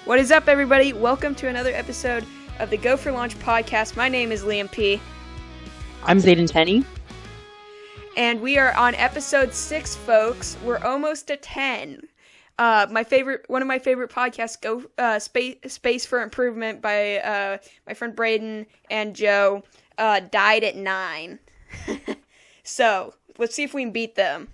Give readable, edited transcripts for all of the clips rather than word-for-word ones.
What is up, everybody? Welcome to another episode of the Go for Launch podcast. My name is Liam P. I'm Zayden Tenny. And we are on episode 6, folks. We're almost to 10. One of my favorite podcasts, Space for Improvement by my friend Braden and Joe, died at 9. So, let's see if we can beat them.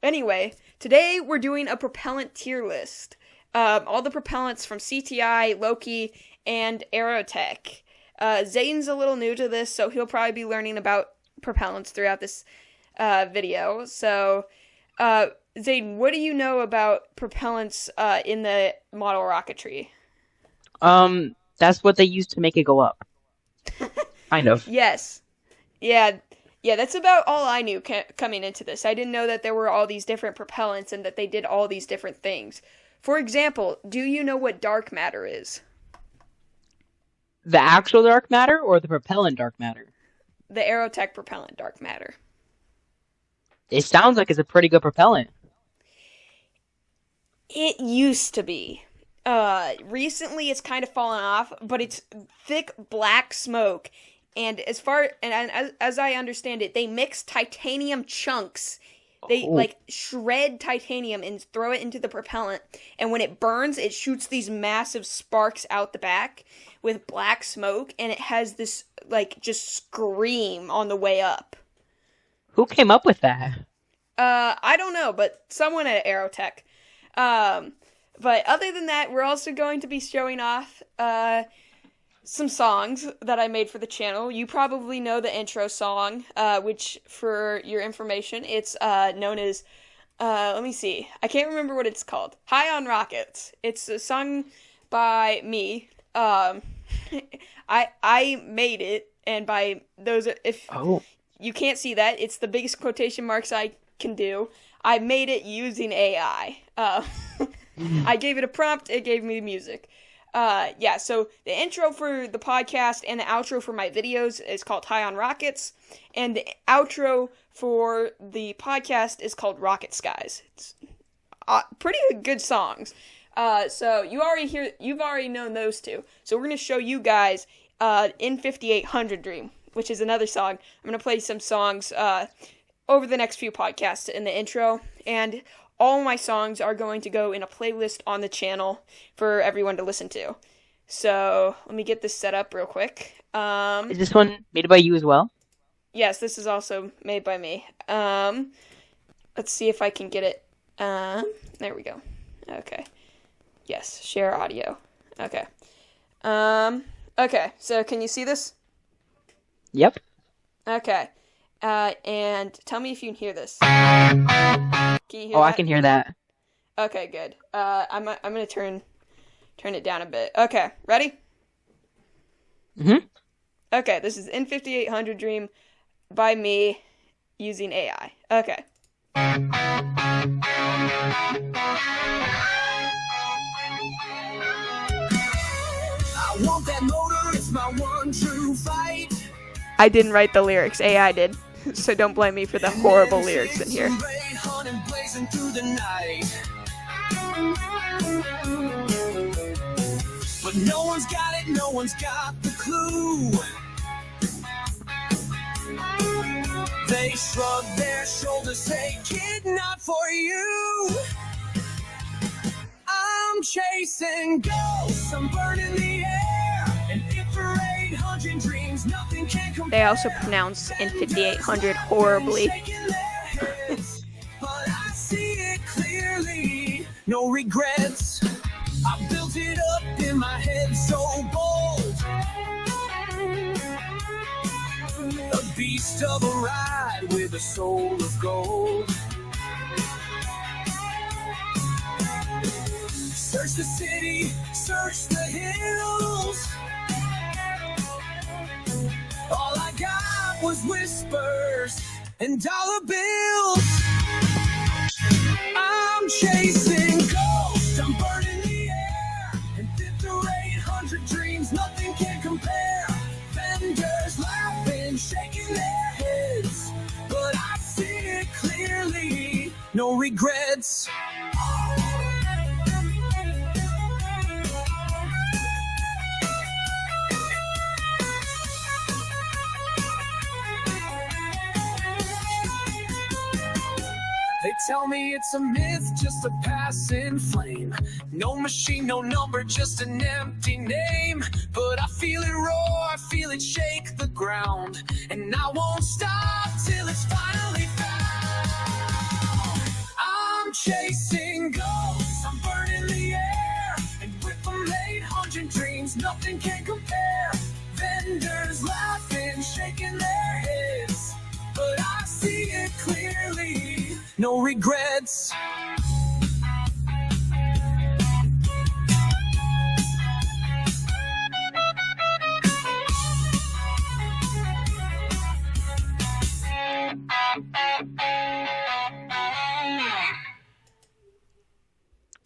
Anyway, today we're doing a propellant tier list. All the propellants from CTI, Loki, and Aerotech. Zayden's a little new to this, so he'll probably be learning about propellants throughout this video. So, Zayden, what do you know about propellants in the model rocketry? That's what they use to make it go up. Kind of. Yes. Yeah, that's about all I knew coming into this. I didn't know that there were all these different propellants and that they did all these different things. For example, do you know what dark matter is? The actual dark matter or the propellant dark matter? The Aerotech propellant dark matter. It sounds like it's a pretty good propellant. It used to be. Recently it's kind of fallen off, but it's thick black smoke. And as I understand it, they mix titanium chunks. They shred titanium and throw it into the propellant, and when it burns, it shoots these massive sparks out the back with black smoke, and it has this just scream on the way up. Who came up with that? I don't know, but someone at Aerotech. But other than that, we're also going to be showing off some songs that I made for the channel. You probably know the intro song, which, for your information, it's known as, let me see, I can't remember what it's called. High on Rockets. It's a song by me. I made it, and by those, you can't see that, it's the biggest quotation marks I can do. I made it using AI. I gave it a prompt, it gave me the music. So the intro for the podcast and the outro for my videos is called High on Rockets, and the outro for the podcast is called Rocket Skies. It's pretty good songs. So you've already known those two. So we're going to show you guys In 5800 Dream, which is another song. I'm going to play some songs over the next few podcasts in the intro, and all my songs are going to go in a playlist on the channel for everyone to listen to. So, let me get this set up real quick. Is this one made by you as well? Yes, this is also made by me. Let's see if I can get it. There we go. Okay. Yes, share audio. Okay. Okay, so can you see this? Yep. Okay. And tell me if you can hear this. Can you hear that? I can hear that. Okay, good. I'm gonna turn it down a bit. Okay, ready? Mm-hmm. Okay, this is In 5800 Dream by me using AI. Okay. I want that motor, it's my one true fight. I didn't write the lyrics, AI did. So don't blame me for the horrible lyrics in here. But no one's got it, no one's got the clue. They shrug their shoulders, say, kid, not for you. I'm chasing ghosts, I'm burning the air. And if for 800 dreams, nothing can compare. They also pronounce In 5800 horribly. But I see it clearly, no regrets. I built it up in my head so bold. A beast of a ride with a soul of gold. Search the city, search the hills. All I got was whispers and dollar bills. I'm chasing ghosts, I'm burning the air. And if through 800 dreams, nothing can compare. Vendors laughing, shaking their heads. But I see it clearly, no regrets. tell me it's a myth, just a passing flame. No machine, no number, just an empty name. But I feel it roar, I feel it shake the ground, and I won't stop till it's finally found. I'm chasing ghosts, I'm burning the air, and with them 800 dreams, nothing can compare. Vendors laughing, shaking their heads, but I see it clearly, no regrets.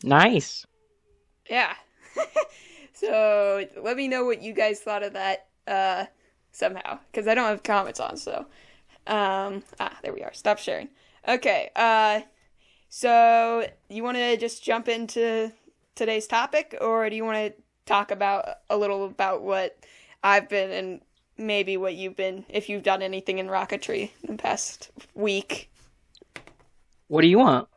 Nice. Yeah. So let me know what you guys thought of that somehow, because I don't have comments on. So there we are. Stop sharing. Okay. So you want to just jump into today's topic, or do you want to talk about a little about what I've been and maybe what you've been, if you've done anything in rocketry in the past week? What do you want?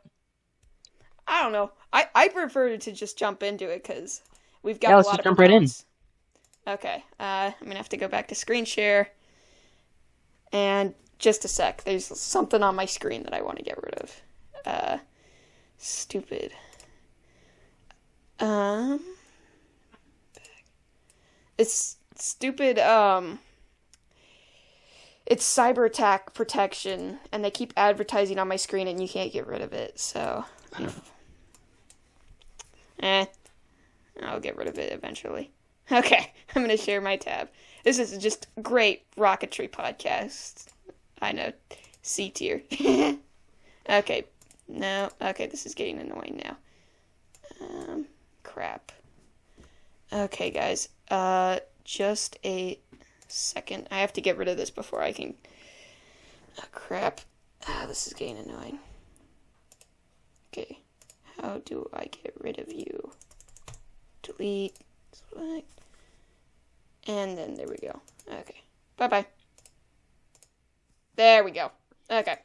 I don't know. I prefer to just jump into it because we've got Yeah, a let's lot just of jump right in. propellants. Okay. I'm gonna have to go back to screen share. And just a sec. There's something on my screen that I want to get rid of. Stupid. It's stupid. It's cyber attack protection, and they keep advertising on my screen, and you can't get rid of it. So, I'll get rid of it eventually. Okay, I'm gonna share my tab. This is just great rocketry podcast. I know, C tier. Okay, no, okay, this is getting annoying now. Crap. Okay, guys, just a second. I have to get rid of this before I can. Oh, crap. This is getting annoying. Okay, how do I get rid of you? Delete, select, and then there we go. Okay, bye-bye. There we go. Okay.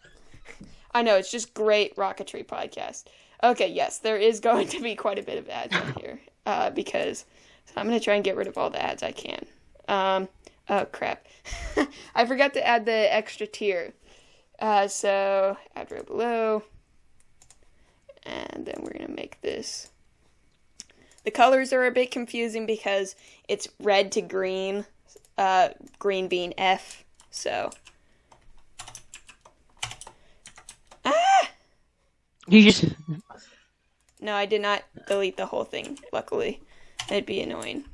I know, it's just great rocketry podcast. Okay, yes, there is going to be quite a bit of ads on here, because I'm going to try and get rid of all the ads I can. Oh, crap. I forgot to add the extra tier. So, add row below, and then we're going to make this. The colors are a bit confusing because it's red to green, green being F, so. You just... No, I did not delete the whole thing, luckily. It'd be annoying.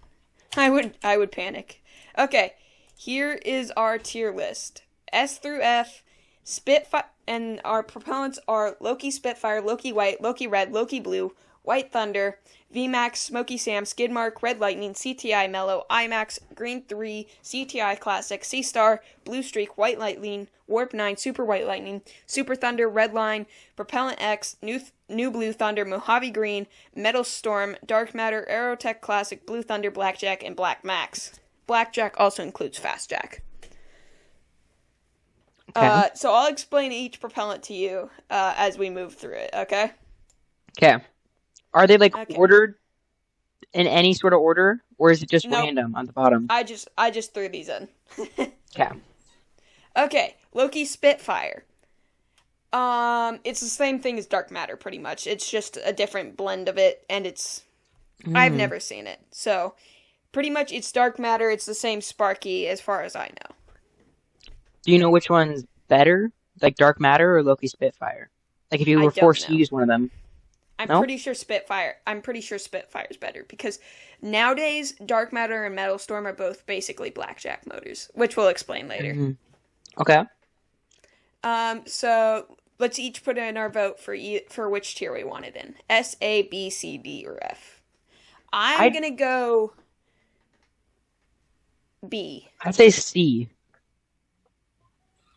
I would panic. Okay, here is our tier list. S through F, Spitfire, and our propellants are Loki Spitfire, Loki White, Loki Red, Loki Blue, White Thunder, VMAX, Smoky Sam, Skidmark, Red Lightning, CTI Mellow, IMAX, Green 3, CTI Classic, C-Star, Blue Streak, White Lightning, Warp 9, Super White Lightning, Super Thunder, Red Line, Propellant X, New Blue Thunder, Mojave Green, Metal Storm, Dark Matter, Aerotech Classic, Blue Thunder, Blackjack, and Black Max. Blackjack also includes Fastjack. Okay. So I'll explain each propellant to you as we move through it, okay? Okay. Are they Okay. ordered in any sort of order, or is it just Nope. random on the bottom? I just threw these in. Okay. Okay, Loki Spitfire. It's the same thing as Dark Matter, pretty much. It's just a different blend of it, and I've never seen it. So, pretty much it's Dark Matter, it's the same Sparky as far as I know. Do you know which one's better? Like Dark Matter or Loki Spitfire? Like if you I were don't forced to know. use one of them. No? I'm pretty sure Spitfire's better, because nowadays, Dark Matter and Metal Storm are both basically Blackjack motors, which we'll explain later. Mm-hmm. Okay. So let's each put in our vote for which tier we want it in. S, A, B, C, D, or F. I'm gonna go B. I'd say C.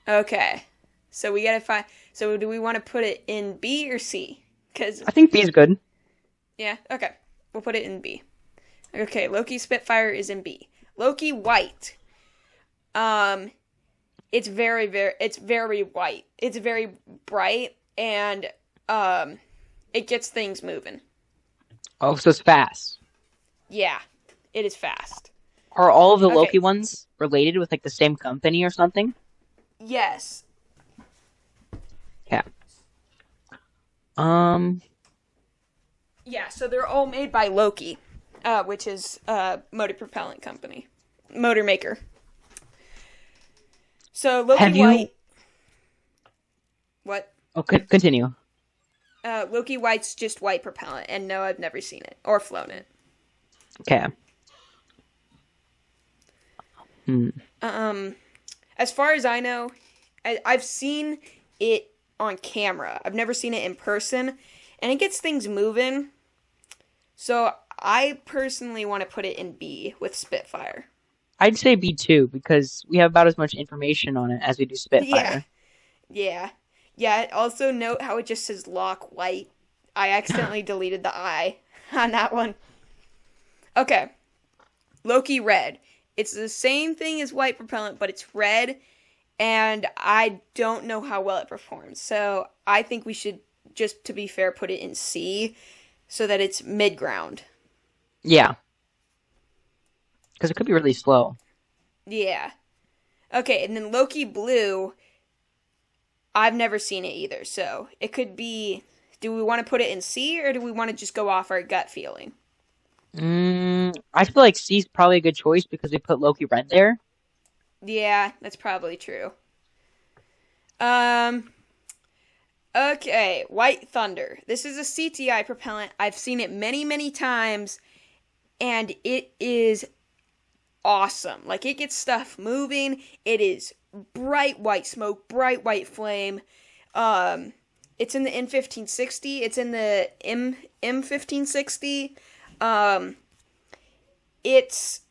Okay. So we gotta find. So do we want to put it in B or C? Because I think B is good. yeah. Okay. We'll put it in B. Okay. Loki Spitfire is in B. Loki White. It's very white. It's very bright, and it gets things moving. Oh, so it's fast. Yeah, it is fast. Are all of the Okay. Loki ones related with like the same company or something? Yes. Yeah. Yeah, so they're all made by Loki, which is motor propellant company, motor maker. So Loki Have you- White. What? Okay, continue. Loki White's just white propellant, and no, I've never seen it or flown it. Okay. As far as I know, I've seen it on camera. I've never seen it in person, and it gets things moving. So I personally want to put it in B with Spitfire. I'd say B2 because we have about as much information on it as we do Spitfire. Yeah. Also note how it just says Lock White. I accidentally deleted the I on that one. Okay. Loki Red. It's the same thing as white propellant, but it's red, and I don't know how well it performs. So I think we should, just to be fair, put it in C so that it's mid-ground. Yeah. Because it could be really slow. Yeah. Okay, and then Loki Blue, I've never seen it either, so it could be, do we want to put it in C, or do we want to just go off our gut feeling? I feel like C's probably a good choice because we put Loki Red there. Yeah, that's probably true. Okay, White Thunder. This is a CTI propellant. I've seen it many, many times, and it is awesome. Like, it gets stuff moving. It is bright white smoke, bright white flame. It's in the N1560. It's in the M1560. It's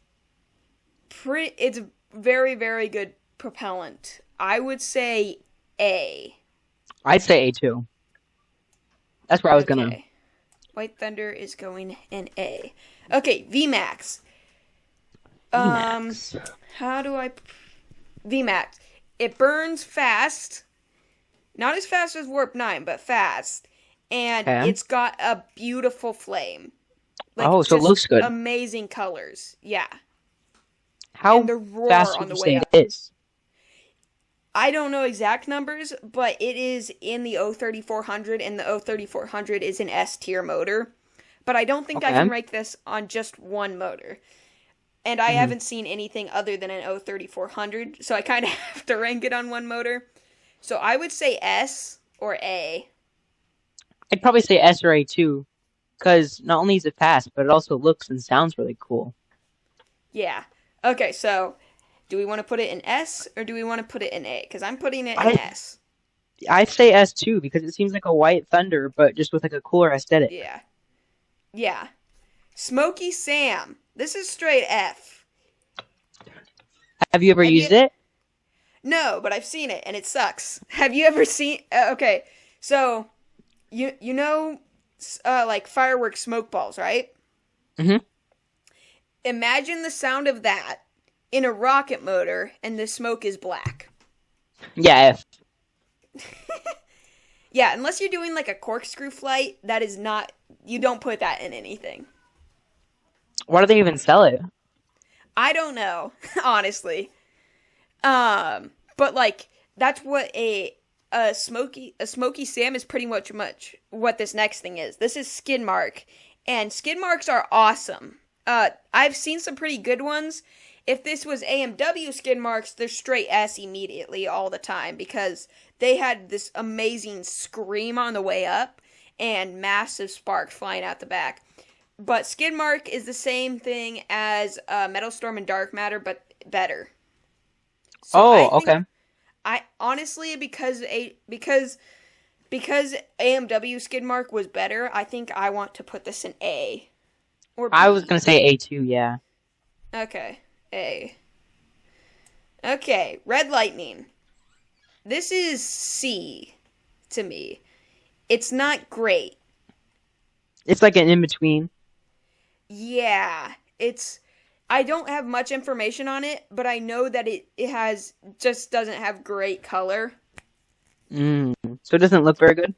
very, very good propellant. I would say A. I'd say A2. That's where I was gonna. Okay. White Thunder is going in A. Okay, VMAX. VMAX. How do I... VMAX. It burns fast. Not as fast as Warp 9, but fast. And Okay. it's got a beautiful flame. Oh, so it just looks good. Amazing colors. Yeah. How And the roar fast on would the you way say up. it is? I don't know exact numbers, but it is in the 03400, and the 03400 is an S tier motor. But I don't think I Okay. can rank this on just one motor. And I haven't seen anything other than an 03400, so I kind of have to rank it on one motor. So I would say S or A. I'd probably say S or A2 because not only is it fast, but it also looks and sounds really cool. Yeah. Okay, so do we want to put it in S or do we want to put it in A? Because I'm putting it in I- S. I'd say S2 because it seems like a White Thunder, but just with like a cooler aesthetic. Yeah. Yeah. Smoky Sam. This is straight F. Have you ever Have you- used it? No, but I've seen it and it sucks. Have you ever seen? Okay, so you know, like fireworks smoke balls, right? Mhm. Imagine the sound of that in a rocket motor, and the smoke is black. Yeah, F. Yeah, unless you're doing like a corkscrew flight, that is not. You don't put that in anything. Why do they even sell it? I don't know, honestly. But like that's what a smoky Sam is pretty much what this next thing is. This is skid mark, and skid marks are awesome. I've seen some pretty good ones. If this was AMW skid marks, they're straight S immediately all the time because they had this amazing scream on the way up and massive sparks flying out the back. But skid mark is the same thing as Metal Storm and Dark Matter, but better. So I think- Okay. I honestly because AMW skid mark was better, I think I want to put this in A. Or B. I was gonna say A2, yeah. Okay, A. Okay, Red Lightning. This is C to me. It's not great. It's like an in-between. Yeah, I don't have much information on it, but I know that it just doesn't have great color. So it doesn't look very good?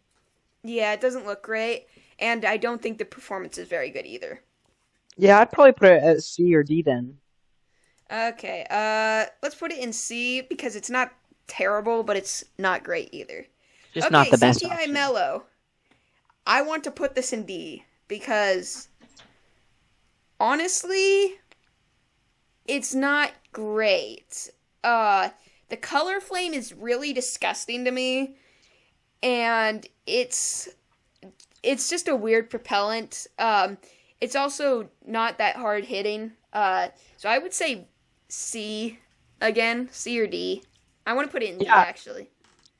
Yeah, it doesn't look great, and I don't think the performance is very good either. Yeah, I'd probably put it at C or D then. Okay, let's put it in C because it's not terrible, but it's not great either. Just not Okay, the best CTI option. Mellow. I want to put this in D because honestly, it's not great. The color flame is really disgusting to me, and it's just a weird propellant. It's also not that hard hitting. So I would say C again, C or D. I want to put it in D Yeah, actually.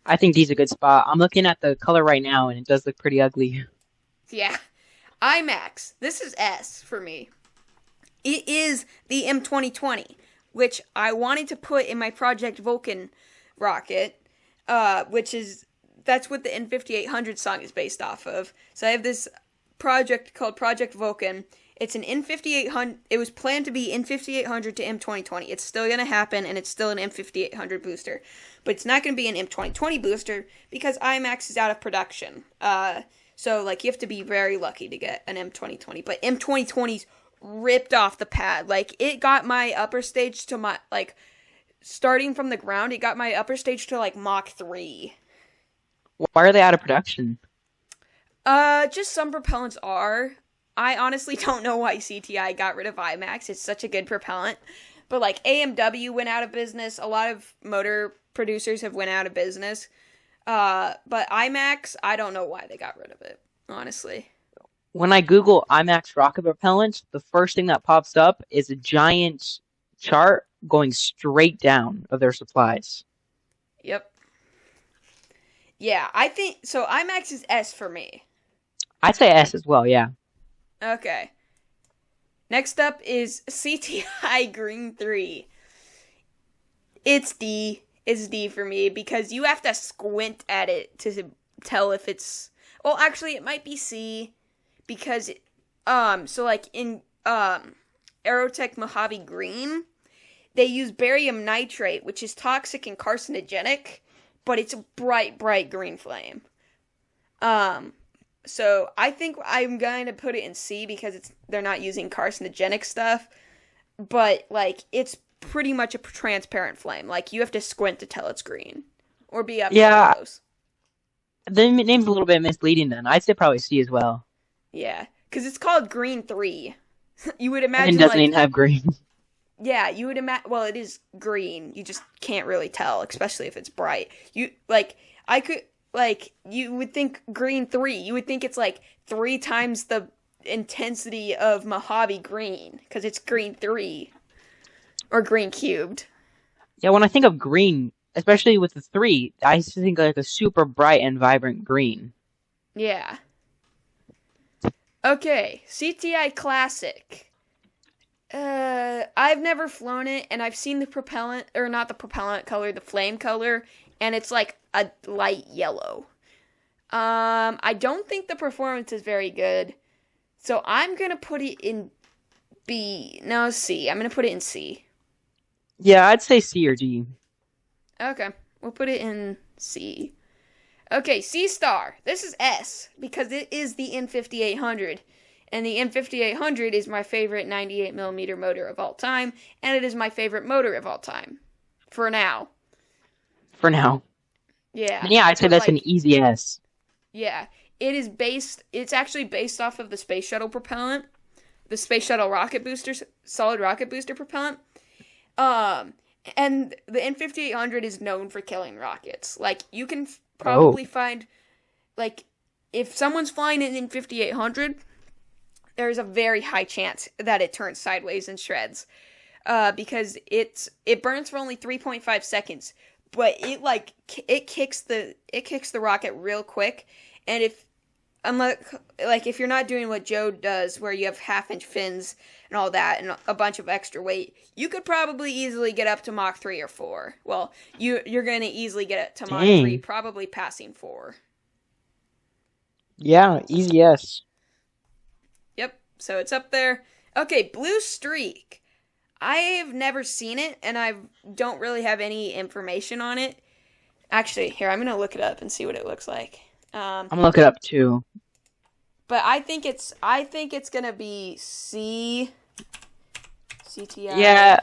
I think D's a good spot. I'm looking at the color right now, and it does look pretty ugly. Yeah. IMAX. This is S for me. It is the M2020, which I wanted to put in my Project Vulcan rocket, that's what the N5800 song is based off of. So I have this project called Project Vulcan. It's an N5800. It was planned to be N5800 to M2020. It's still going to happen, and it's still an M5800 booster. But it's not going to be an M2020 booster because IMAX is out of production. So, like, you have to be very lucky to get an M2020. But M2020's ripped off the pad. Like, it got my upper stage to my, like, starting from the ground, it got my upper stage to, like, Mach 3. Why are they out of production? Just some propellants are. I honestly don't know why CTI got rid of IMAX. It's such a good propellant. But, like, AMW went out of business. A lot of motor producers have went out of business. But IMAX, I don't know why they got rid of it, honestly. When I Google IMAX rocket propellant, the first thing that pops up is a giant chart going straight down of their supplies. Yep. Yeah, I think, so IMAX is S for me. I'd say S as well, yeah. Okay. Next up is CTI Green 3. It's D. It's D for me because you have to squint at it to tell if it's... Well, actually, it might be C because, so like in Aerotech Mojave Green, they use barium nitrate, which is toxic and carcinogenic, but it's a bright, bright green flame. So I think I'm going to put it in C because they're not using carcinogenic stuff, but like it's pretty much a transparent flame. Like you have to squint to tell it's green or be up Yeah, close. the name's a little bit misleading then. I'd say probably C as well. Yeah, because it's called Green 3. You would And imagine doesn't like even have green. yeah, you would imagine. Well, it is green. You just can't really tell, especially if it's bright. You would think Green 3. You would think it's like 3 times the intensity of Mojave Green because it's Green 3 or Green cubed. Yeah, when I think of green, especially with the 3, I just think like a super bright and vibrant green. Yeah. Okay, CTI Classic. I've never flown it, and I've seen the propellant, or not the propellant color, the flame color, and it's like a light yellow. I don't think the performance is very good, so I'm gonna put it in B. No, C. I'm gonna put it in C. Yeah, I'd say C or D. Okay, we'll put it in C. Okay, C star. This is S because it is the N5800. And the N5800 is my favorite 98mm motor of all time. And it is my favorite motor of all time. For now. For now. Yeah. And yeah, I'd say But, that's like, an easy S. yeah. It's actually based off of the Space Shuttle propellant. The Space Shuttle rocket booster, solid rocket booster propellant. And the N5800 is known for killing rockets. Like, you can probably find, like, if someone's flying an N5800, there's a very high chance that it turns sideways and shreds. Because it burns for only 3.5 seconds, but it kicks the rocket real quick. And if you're not doing what Joe does, where you have 1/2-inch fins and all that, and a bunch of extra weight, you could probably easily get up to Mach 3 or 4. Well, you're going to easily get it to Mach 3, probably passing 4. Yeah, easy S. Yep, so it's up there. Okay, Blue Streak. I've never seen it, and I don't really have any information on it. Actually, here, I'm going to look it up and see what it looks like. I'm gonna look it up too. But I think it's gonna be C. CTI. Yeah,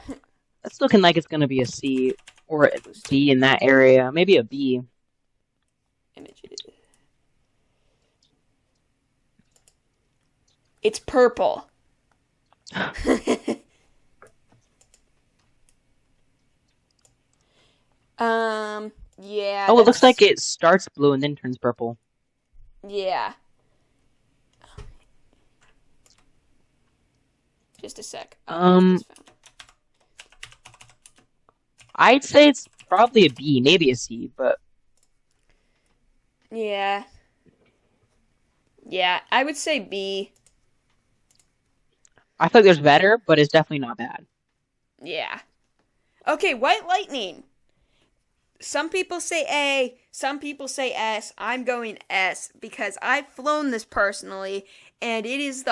it's looking like it's gonna be a C or a D in that area. Maybe a B. Images. It's purple. Yeah. Oh, it looks like it starts blue and then turns purple. Yeah. Just a sec. I'd say it's probably a B, maybe a C, but yeah. Yeah, I would say B. I thought there's better, but it's definitely not bad. Yeah. Okay, White Lightning. Some people say A, some people say S. I'm going S because I've flown this personally, and it is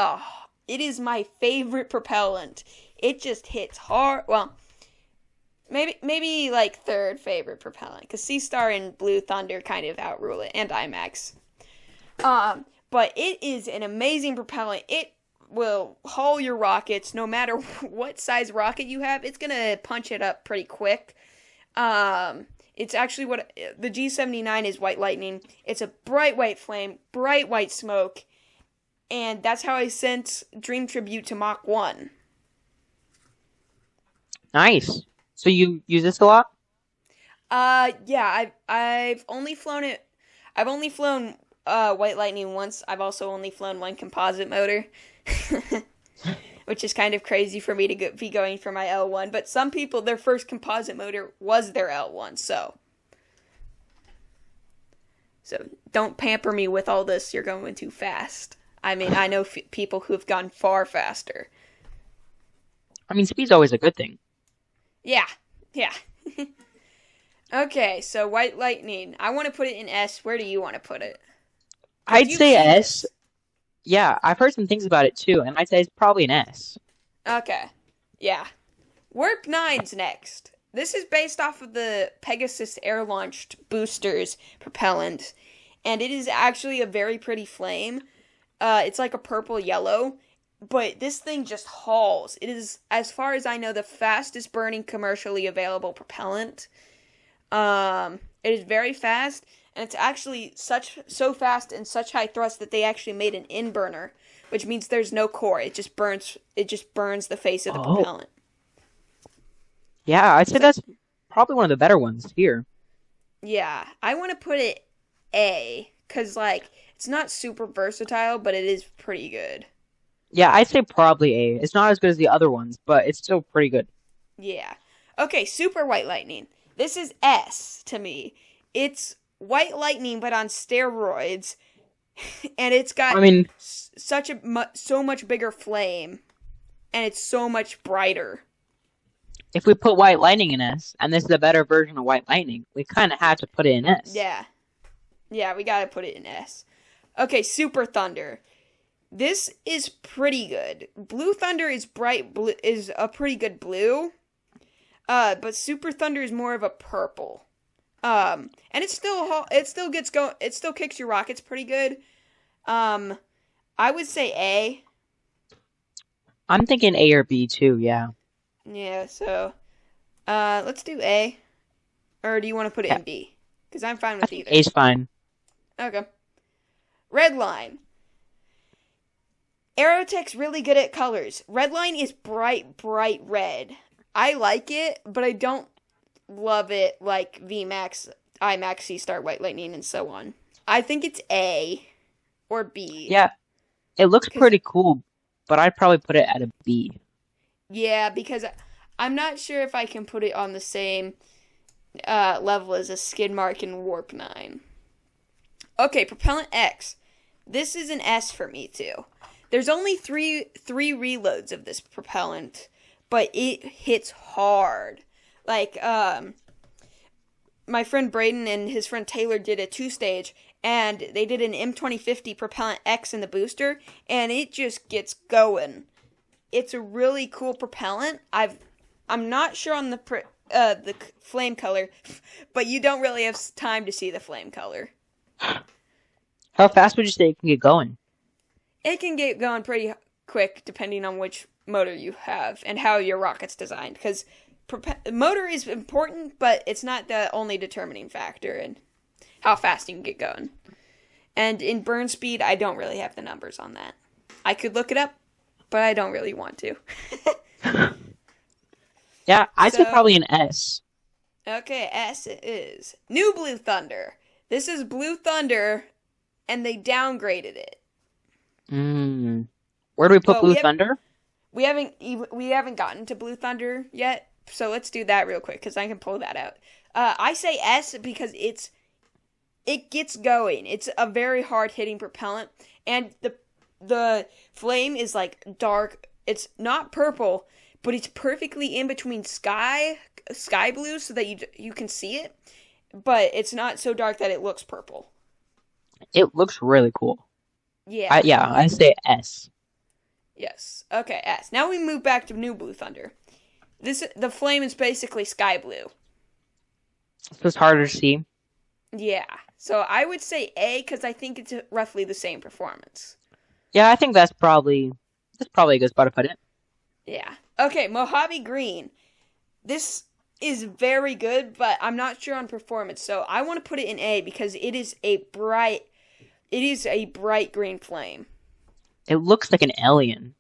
my favorite propellant. It just hits hard. Well, maybe like third favorite propellant because Sea Star and Blue Thunder kind of outrule it, and IMAX. But it is an amazing propellant. It will haul your rockets no matter what size rocket you have. It's gonna punch it up pretty quick. It's actually what the G79 is. White Lightning. It's a bright white flame, bright white smoke, and that's how I sent Dream Tribute to Mach 1. Nice. So you use this a lot? Yeah, I've only flown it. I've only flown White Lightning once. I've also only flown one composite motor, which is kind of crazy for me to be going for my L1. But some people, their first composite motor was their L1, so don't pamper me with all this. You're going too fast. I mean, I know people who have gone far faster. I mean, speed's always a good thing. Yeah. Okay, so White Lightning. I want to put it in S. Where do you want to put it? I'd say S. Yeah, I've heard some things about it too, and I'd say it's probably an S. Okay. Yeah. Warp 9's next. This is based off of the Pegasus air-launched boosters propellant, and it is actually a very pretty flame. It's like a purple-yellow, but this thing just hauls. It is, as far as I know, the fastest burning commercially available propellant. It is very fast, and it's actually so fast and such high thrust that they actually made an inburner, which means there's no core. It just burns the face of the propellant. Yeah, I'd say that's probably one of the better ones here. Yeah, I want to put it A, because, like, it's not super versatile, but it is pretty good. Yeah, I'd say probably A. It's not as good as the other ones, but it's still pretty good. Yeah. Okay, Super White Lightning. This is S to me. It's White Lightning, but on steroids, and it's got so much bigger flame, and it's so much brighter. If we put White Lightning in S, and this is a better version of White Lightning, we kind of have to put it in S. Yeah, we gotta put it in S. Okay, Super Thunder. This is pretty good. Blue Thunder is bright blue, is a pretty good blue. But Super Thunder is more of a purple. And it still gets going. It still kicks your rockets pretty good. I would say A. I'm thinking A or B too. Yeah. Yeah. So, let's do A. Or do you want to put it in B? Because I'm fine with either. A's fine. Okay. Redline. Aerotech's really good at colors. Redline is bright red. I like it, but I don't love it like VMAX, IMAX, Sea Star, White Lightning, and so on. I think it's A or B. Yeah, it looks pretty cool, but I'd probably put it at a B. Yeah, because I'm not sure if I can put it on the same level as a Skid Mark and Warp 9. Okay, Propellant X. This is an S for me, too. There's only three reloads of this propellant, but it hits hard. Like, my friend Braden and his friend Taylor did a 2-stage, and they did an M2050 Propellant X in the booster, and it just gets going. It's a really cool propellant. I'm not sure on the flame color, but you don't really have time to see the flame color. How fast would you say it can get going? It can get going pretty quick depending on which motor you have and how your rocket's designed. Because motor is important, but it's not the only determining factor in how fast you can get going. And in burn speed, I don't really have the numbers on that. I could look it up, but I don't really want to. Yeah, I'd say probably an S. Okay, S it is. New Blue Thunder. This is Blue Thunder, and they downgraded it. Where do we put Blue Thunder? We haven't gotten to Blue Thunder yet, so let's do that real quick because I can pull that out. I say S because it gets going. It's a very hard hitting propellant, and the flame is like dark. It's not purple, but it's perfectly in between sky blue so that you can see it, but it's not so dark that it looks purple. It looks really cool. Yeah. I say S. Yes. Okay, S. Now we move back to New Blue Thunder. The flame is basically sky blue. So it's harder to see. Yeah. So I would say A because I think it's roughly the same performance. Yeah, I think that's probably a good spot to put it. Yeah. Okay, Mojave Green. This is very good, but I'm not sure on performance. So I want to put it in A because it is a bright green flame. It looks like an alien.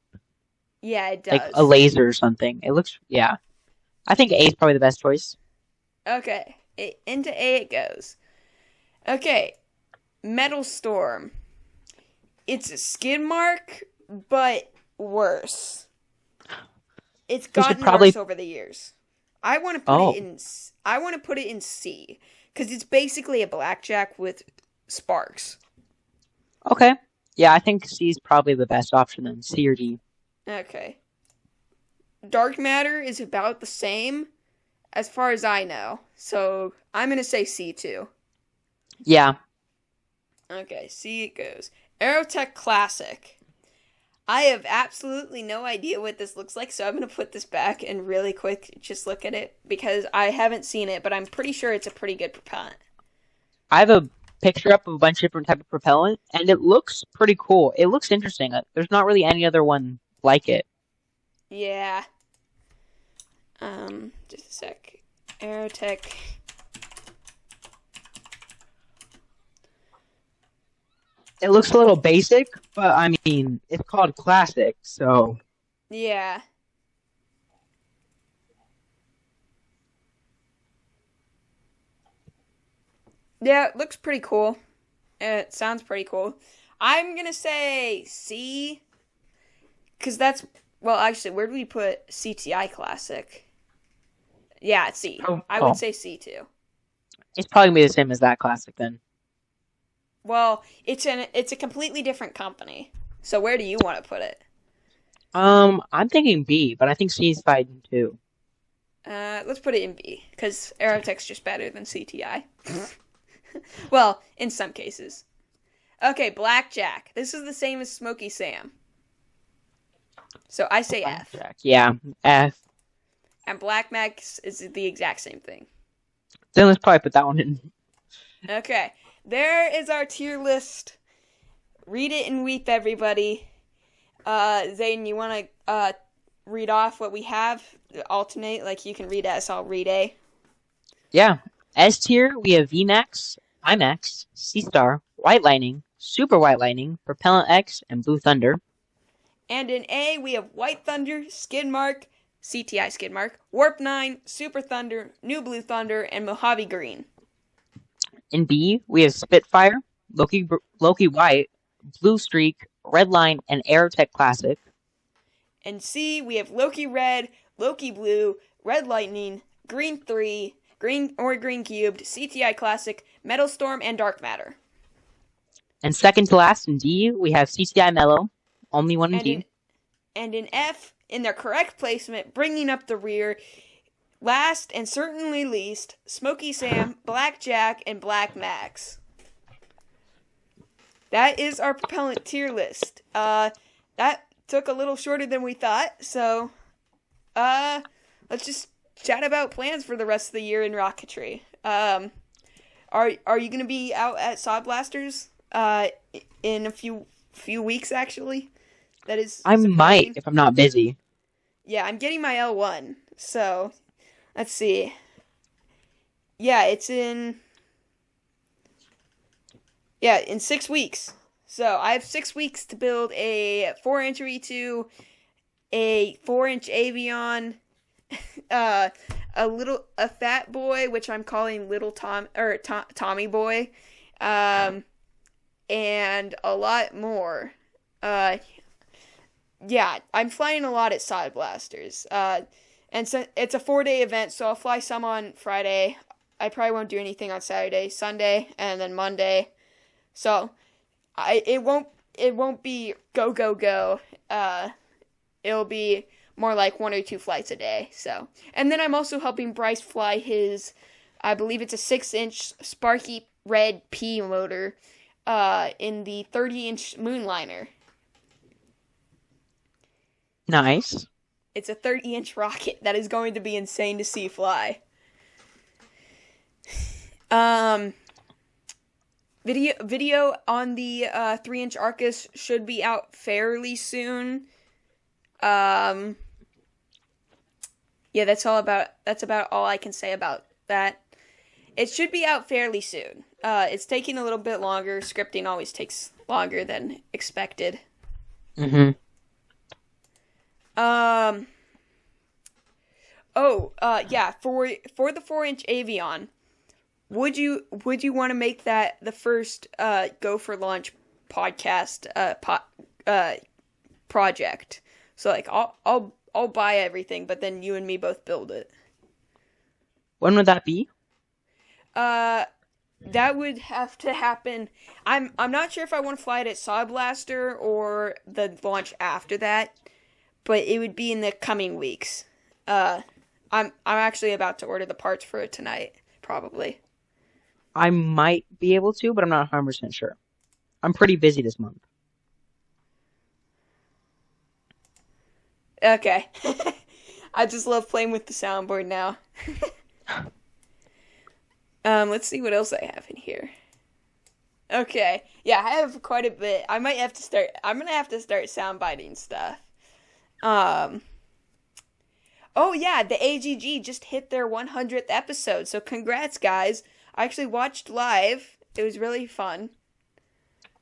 Yeah, it does. Like a laser or something. It looks, yeah. I think A is probably the best choice. Okay, into A it goes. Okay, Metal Storm. It's a skid mark, but worse. It's gotten worse over the years. I want to put it in C because it's basically a blackjack with sparks. Okay. Yeah, I think C is probably the best option then. C or D. Okay. Dark matter is about the same as far as I know. So I'm going to say C too. Yeah. Okay, C it goes. Aerotech Classic. I have absolutely no idea what this looks like, so I'm going to put this back and really quick just look at it because I haven't seen it, but I'm pretty sure it's a pretty good propellant. I have a picture up of a bunch of different type of propellant, and it looks pretty cool. It looks interesting. There's not really any other one like it. Yeah. Just a sec. Aerotech. It looks a little basic, but I mean, it's called Classic, so... Yeah. Yeah, it looks pretty cool. It sounds pretty cool. I'm gonna say C, because that's... Well, actually, where do we put CTI Classic? Yeah, it's C. I would say C, too. It's probably going to be the same as that Classic, then. Well, it's a completely different company. So where do you want to put it? I'm thinking B, but I think C is fine, too. Let's put it in B, because Aerotech's just better than CTI. Well, in some cases. Okay, Blackjack. This is the same as Smoky Sam. So I say Blackjack. F. Yeah, F. And Black Max is the exact same thing. Then let's probably put that one in. Okay, there is our tier list. Read it and weep, everybody. Zayden, you want to read off what we have? Alternate, like you can read S, I'll read A. Yeah. S tier, we have VMAX, IMAX, C-Star, White Lightning, Super White Lightning, Propellant X, and Blue Thunder. And in A, we have White Thunder, Skidmark, CTI Skidmark, Warp 9, Super Thunder, New Blue Thunder, and Mojave Green. In B, we have Spitfire, Loki White, Blue Streak, Red Line, and Aerotech Classic. In C, we have Loki Red, Loki Blue, Red Lightning, Green 3, Green Cubed, CTI Classic, Metal Storm, and Dark Matter. And second to last in D, we have CTI Mellow, only one in D. And in F, in their correct placement, bringing up the rear, last and certainly least, Smoky Sam, Blackjack, and Black Max. That is our propellant tier list. That took a little shorter than we thought, so let's just chat about plans for the rest of the year in rocketry. Are you going to be out at Sod Blasters uh, in a few weeks actually. That is I surprising. might if I'm not busy. Yeah, I'm getting my L1. So, let's see. Yeah, it's in 6 weeks. So, I have 6 weeks to build a 4-inch R2, a 4-inch Avion, a fat boy, which I'm calling Little Tom or Tommy Boy, and a lot more. Yeah, I'm flying a lot at Side Blasters. And so it's a 4-day event, so I'll fly some on Friday. I probably won't do anything on Saturday, Sunday, and then Monday. So it won't be go go go. It'll be more like 1 or 2 flights a day. So, and then I'm also helping Bryce fly his, I believe it's a 6-inch Sparky Red P motor, in the 30-inch Moonliner. Nice. It's a 30-inch rocket that is going to be insane to see fly. Video on the 3-inch Arcus should be out fairly soon. Yeah, that's about all I can say about that. It should be out fairly soon. It's taking a little bit longer. Scripting always takes longer than expected. Mm-hmm. Yeah, for the 4-inch Avion, would you want to make that the first Go for Launch podcast project? So like I'll buy everything, but then you and me both build it. When would that be? That would have to happen. I'm not sure if I want to fly it at Sod Blaster or the launch after that, but it would be in the coming weeks. I'm actually about to order the parts for it tonight, probably. I might be able to, but I'm not 100% sure. I'm pretty busy this month. Okay. I just love playing with the soundboard now. Let's see what else I have in here. Okay. Yeah, I have quite a bit. I'm gonna have to start soundbiting stuff. Oh yeah, the AGG just hit their 100th episode, so congrats guys. I actually watched live. It was really fun.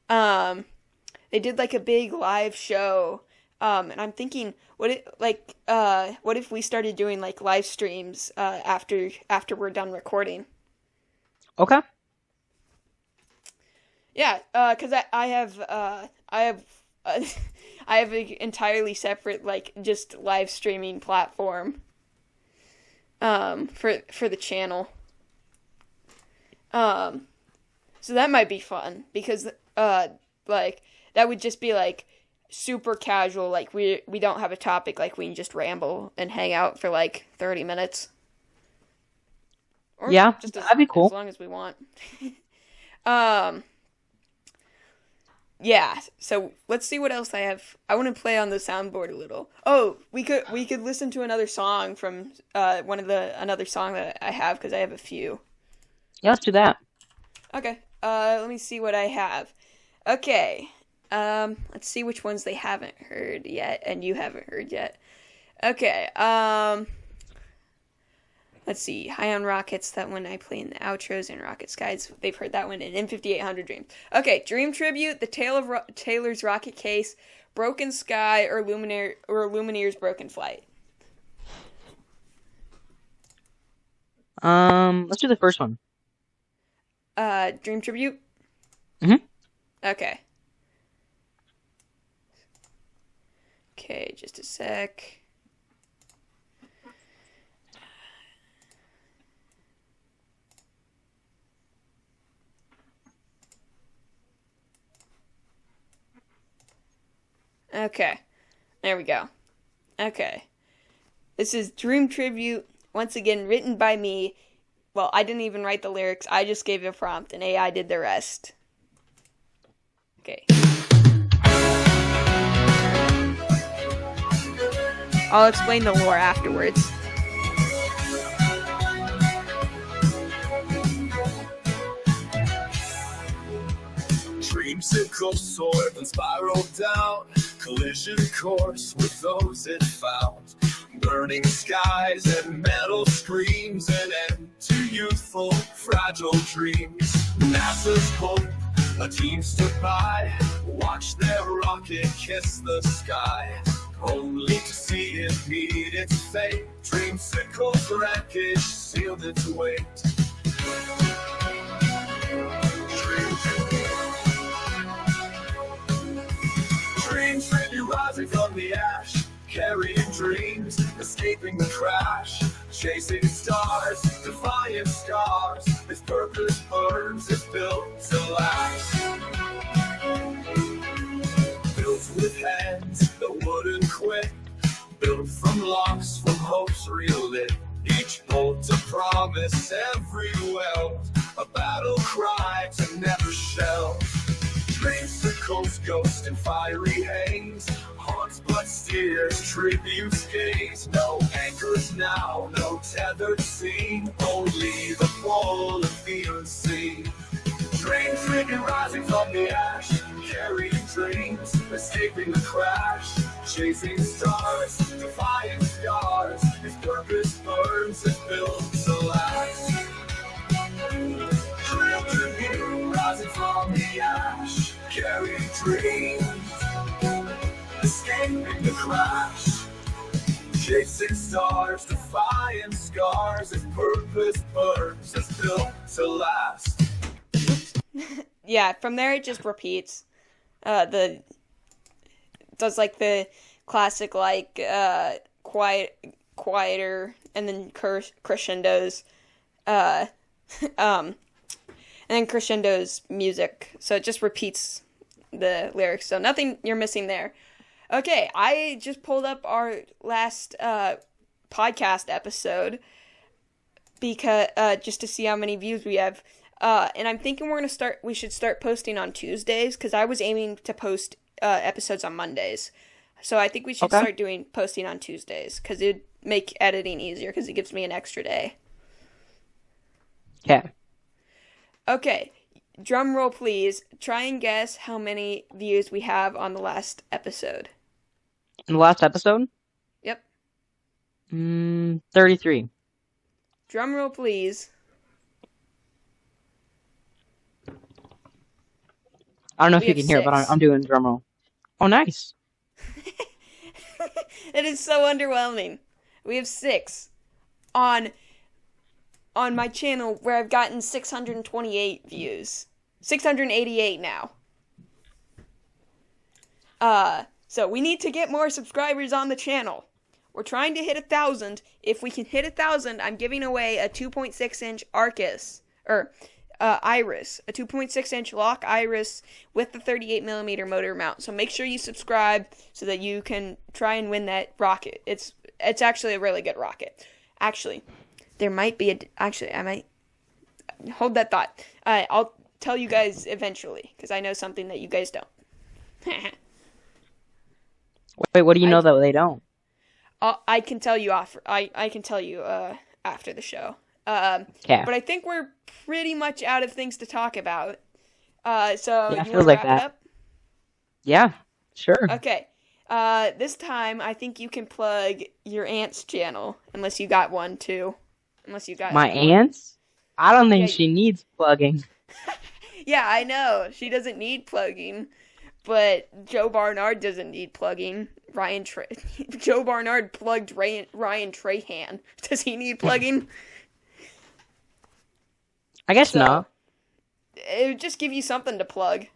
They did like a big live show. And I'm thinking, what if we started doing like live streams after we're done recording? Okay. Yeah, because I have an entirely separate like just live streaming platform for the channel. So that might be fun because like that would just be like super casual, like we don't have a topic, like we can just ramble and hang out for like 30 minutes. Or yeah, just that'd be cool. As long as we want. Yeah, so let's see what else I have. I want to play on the soundboard a little. Oh, we could listen to another song from another song that I have, because I have a few. Yeah, let's do that. Okay. Let me see what I have. Okay. Let's see which ones they haven't heard yet and you haven't heard yet. Okay. Let's see. High on Rockets, that one I play in the outros, and Rocket Skies, they've heard that one in M5800 Dreams. Okay, Dream Tribute, The Tale of Taylor's Rocket Case, Broken Sky, or Lumineer's Broken Flight. Let's do the first one. Dream Tribute? Mm-hmm. Okay. Okay, just a sec. Okay, there we go. Okay. This is Dream Tribute, once again written by me. Well, I didn't even write the lyrics, I just gave a prompt, and AI did the rest. Okay. I'll explain the lore afterwards. dreamsicle soared and spiraled down, collision course with those it found. Burning skies and metal screams, an end to youthful, fragile dreams. NASA's hope, a team stood by, watched their rocket kiss the sky, only to see it meet its fate. Dreamsicle's wreckage sealed its weight. Dreams rising from the ash, carrying dreams, escaping the crash, chasing stars, defying scars. Its purpose burns, it's built to last. Built with hands that wouldn't quit, built from locks, from hopes relit. Each bolt a promise, every weld a battle cry to never shell. Dreamsicle's ghost in fiery haze haunts but steers, tributes gaze. No anchors now, no tethered scene, only the pull of the unseen. Dreams rising from the ash, carrying dreams, escaping the crash, chasing stars, defying scars. His purpose burns, it's built to last. Rising from the ash, carrying dreams, escaping the crash, chasing stars, defying scars. His purpose burns, it's built to last. Yeah, from there it just repeats. Does like the classic like quieter and then crescendos, and then crescendos music. So it just repeats the lyrics. So nothing you're missing there. Okay, I just pulled up our last podcast episode because just to see how many views we have. And I'm thinking we should start posting on Tuesdays, because I was aiming to post episodes on Mondays. So I think we should start posting on Tuesdays, because it'd make editing easier, because it gives me an extra day. Okay. Okay, drum roll please. Try and guess how many views we have on the last episode. In the last episode? Yep. 33. Drum roll please. I don't know if you can hear it, but I'm doing drum roll. Oh, nice. It is so underwhelming. We have 6 on my channel, where I've gotten 628 views. 688 now. So we need to get more subscribers on the channel. We're trying to hit 1,000. If we can hit 1,000, I'm giving away a 2.6-inch Iris, a 2.6-inch lock Iris with the 38mm motor mount. So make sure you subscribe so that you can try and win that rocket. It's actually a really good rocket. Actually, there might be I might hold that thought. I'll tell you guys eventually, because I know something that you guys don't. Wait, what do you know that they don't? I can tell you after. I can tell you after the show. Okay. But I think we're pretty much out of things to talk about. So yeah, you want to feels like wrap it that. up? Yeah, sure. Okay. This time I think you can plug your aunt's channel, unless you got one too. Unless you got my aunt's? I don't think she needs plugging. Yeah, I know. She doesn't need plugging. But Joe Barnard doesn't need plugging. Joe Barnard plugged Ryan Trahan. Does he need plugging? I guess not. It would just give you something to plug.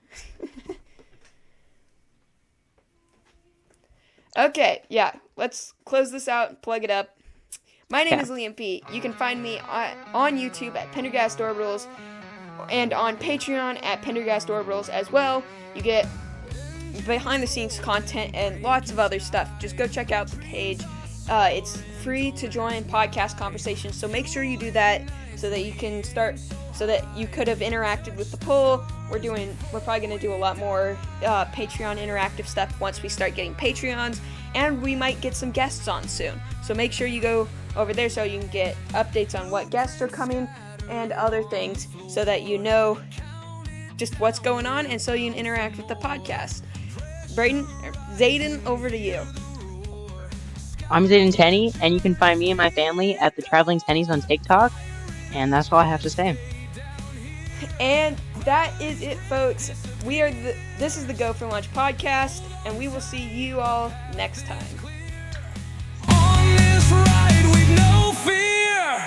Okay, yeah. Let's close this out and plug it up. My name is Liam P. You can find me on YouTube at Pendergast Orbitals and on Patreon at Pendergast Orbitals as well. You get behind-the-scenes content and lots of other stuff. Just go check out the page. It's free to join podcast conversations, so make sure you do that so that you can start, so that you could have interacted with the poll. We're probably going to do a lot more Patreon interactive stuff once we start getting Patreons, and we might get some guests on soon. So make sure you go over there so you can get updates on what guests are coming and other things, so that you know just what's going on, and so you can interact with the podcast. Zayden, over to you. I'm Zayden Tenney, and you can find me and my family at the Traveling Tennies on TikTok, and that's all I have to say. And that is it, folks. This is the Go for Lunch podcast, and we will see you all next time. On this ride we've no fear.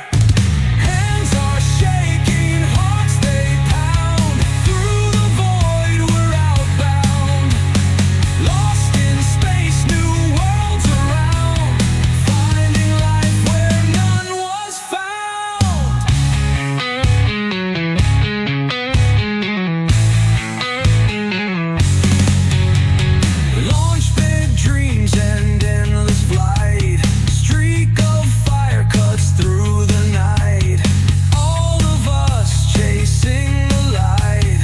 Hands are shaking, hearts they pound. Through the void we're outbound. Lost in space, new worlds around. Finding life where none was found. Launch big dreams and endless flight. Streak of fire cuts through the night. All of us chasing the light.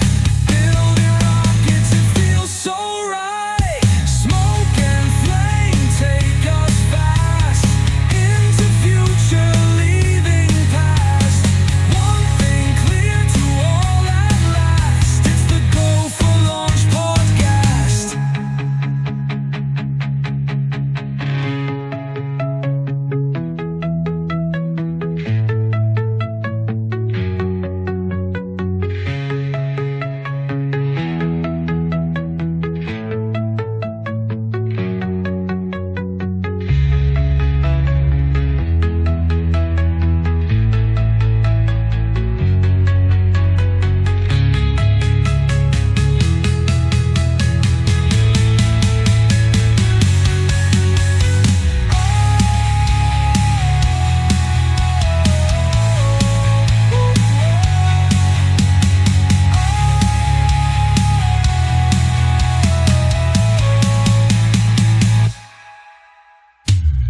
Building rockets, it feels so right. Smoke and flame take us fast. Into future, leaving past. One thing clear to all at last. It's the Go for Launch podcast.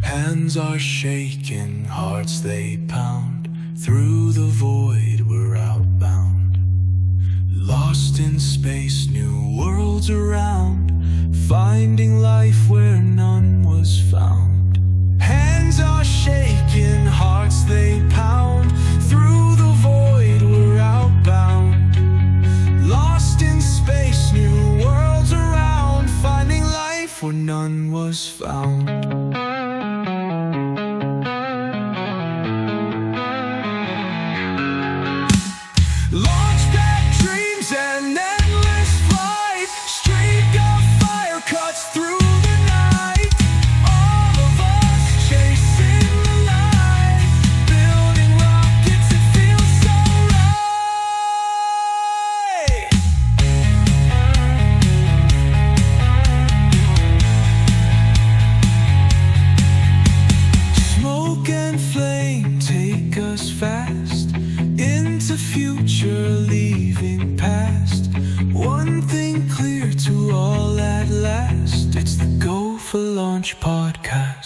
Hands are shaking, hearts they pound. Through the void we're outbound. Lost in space, new worlds around. Finding life where none was found. Hands are shaking, hearts they pound. Through the void we're outbound. Lost in space, new worlds around. Finding life where none was found. Launchpad dreams and endless flight. Streak of fire cuts through the night. All of us chasing the light. Building rockets, it feels so right. Smoke and flame take us fast. Into future, leaving past. One thing clear to all at last. It's the Go for Launch podcast.